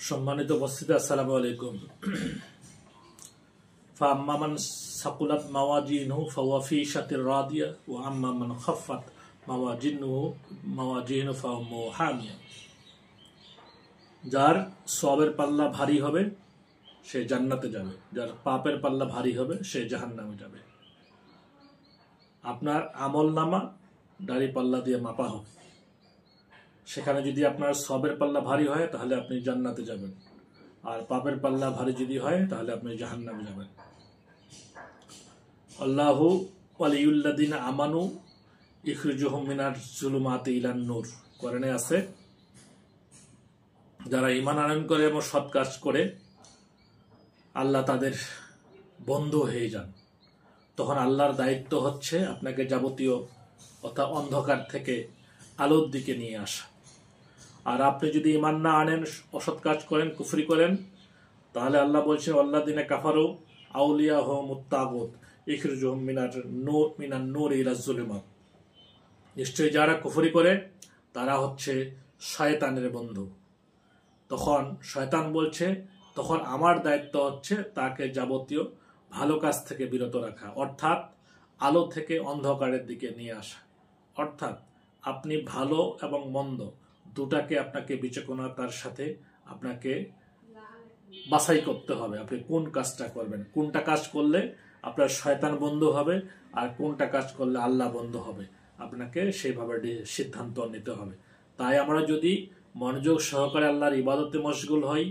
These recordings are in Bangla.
সম্মানিত উপস্থিতি, আসসালামু আলাইকুম। ফাআম্মা মান সাকুলাত মাওয়াজিনুহু ফাহুয়া ফি ঈশাতির রাদিয়া ওয়া আম্মা মান খাফফাত মাওয়াজিনুহু ফাউম্মুহু হামিয়া। যার সওয়াবের পাল্লা ভারী হবে সে জান্নাতে যাবে, যার পাপের পাল্লা ভারী হবে সে জাহান্নামে যাবে। আপনার আমলনামা দাড়ি পাল্লা দিয়ে মাপা হবে, সেখানে যদি আপনার সওয়াবের পাল্লা ভারী হয় তাহলে আপনি জান্নাতে যাবেন, আর পাপের পাল্লা ভারী যদি হয় তাহলে আপনি জাহান্নামে যাবেন। আল্লাহু ওয়ালিউল্লাযিনা আমানু ইখরিজুহুম মিনাজ যুলুমাতি ইলান নূর। কোরআনে আছে, যারা ঈমান আনয়ন করে এবং সৎ কাজ করে আল্লাহ তাদের বন্ধু হয়ে যান। তখন আল্লাহর দায়িত্ব হচ্ছে আপনাকে যাবতীয় অর্থাৎ অন্ধকার থেকে আলোর দিকে নিয়ে আসা। আর আপনি যদি ঈমান না আনেন, অসৎ কাজ করেন, কুফরি করেন, তাহলে আল্লাহ বলছেন ওয়াল্লাযিনা কাফারু আউলিয়াহুমুত তাগুত ইখরিজুহুম মিনান নূর ইলাজ যুলুমাত। নিশ্চয়ই যারা কুফরি করে তারা হচ্ছে শয়তানের বন্ধু। তখন শয়তান বলছে, তখন আমার দায়িত্ব হচ্ছে তাকে যাবতীয় ভালো কাজ থেকে বিরত রাখা, অর্থাৎ আলো থেকে অন্ধকারের দিকে নিয়ে আসা। অর্থাৎ আপনি ভালো এবং মন্দ দুটাকে আপনাকে বিচক্ষণতার সাথে আপনাকে বাছাই করতে হবে। আপনি কোন কাজটা করবেন, কোনটা কাজ করলে আপনার শয়তান বন্ধু হবে আর কোনটা কাজ করলে আল্লাহ বন্ধু হবে, আপনাকে সেইভাবে সিদ্ধান্ত নিতে হবে। তাই আমরা যদি মনোযোগ সহকারে আল্লাহর ইবাদতে মশগুল হই,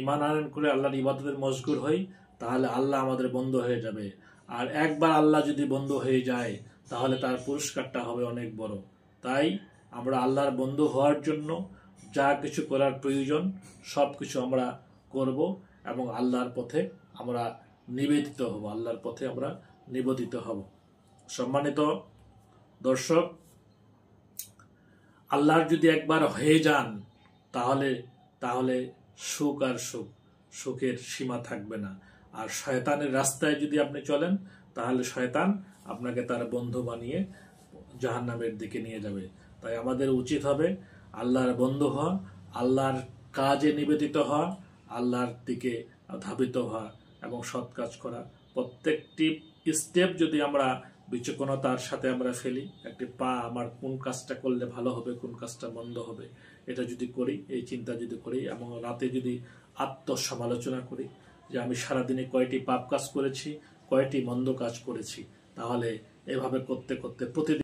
ঈমান আনয়ন করে আল্লাহর ইবাদতের মশগুল হই, তাহলে আল্লাহ আমাদের বন্ধু হয়ে যাবে। আর একবার আল্লাহ যদি বন্ধু হয়ে যায় তাহলে তার পুরস্কারটা হবে অনেক বড়। তাই আমরা আল্লাহর বন্ধু হওয়ার জন্য যা কিছু করার প্রয়োজন সব কিছু আমরা করব এবং আল্লাহর পথে আমরা নিবেদিত হব, আল্লাহর পথে আমরা নিবেদিত হব। সম্মানিত দর্শক, আল্লাহর যদি একবার হয়ে যান তাহলে সুখ আর সুখের সীমা থাকবে না। আর শয়তানের রাস্তায় যদি আপনি চলেন তাহলে শয়তান আপনাকে তার বন্ধু বানিয়ে জাহান্নামের দিকে নিয়ে যাবে। তাই আমাদের উচিত হবে আল্লাহর বন্ধু হওয়া, আল্লাহর কাজে নিবেদিত হওয়া, আল্লাহর দিকে ধাবিত হওয়া এবং সৎ কাজ করা। প্রত্যেকটি স্টেপ যদি আমরা বিচক্ষণতার সাথে আমরা ফেলি, একটি পা আমার কোন কাজটা করলে ভালো হবে, কোন কাজটা মন্দ হবে, এটা যদি করি, এই চিন্তা যদি করি এবং রাতে যদি আত্মসমালোচনা করি যে আমি সারাদিনে কয়টি পাপ কাজ করেছি, কয়টি মন্দ কাজ করেছি, তাহলে এভাবে করতে করতে প্রতিদিন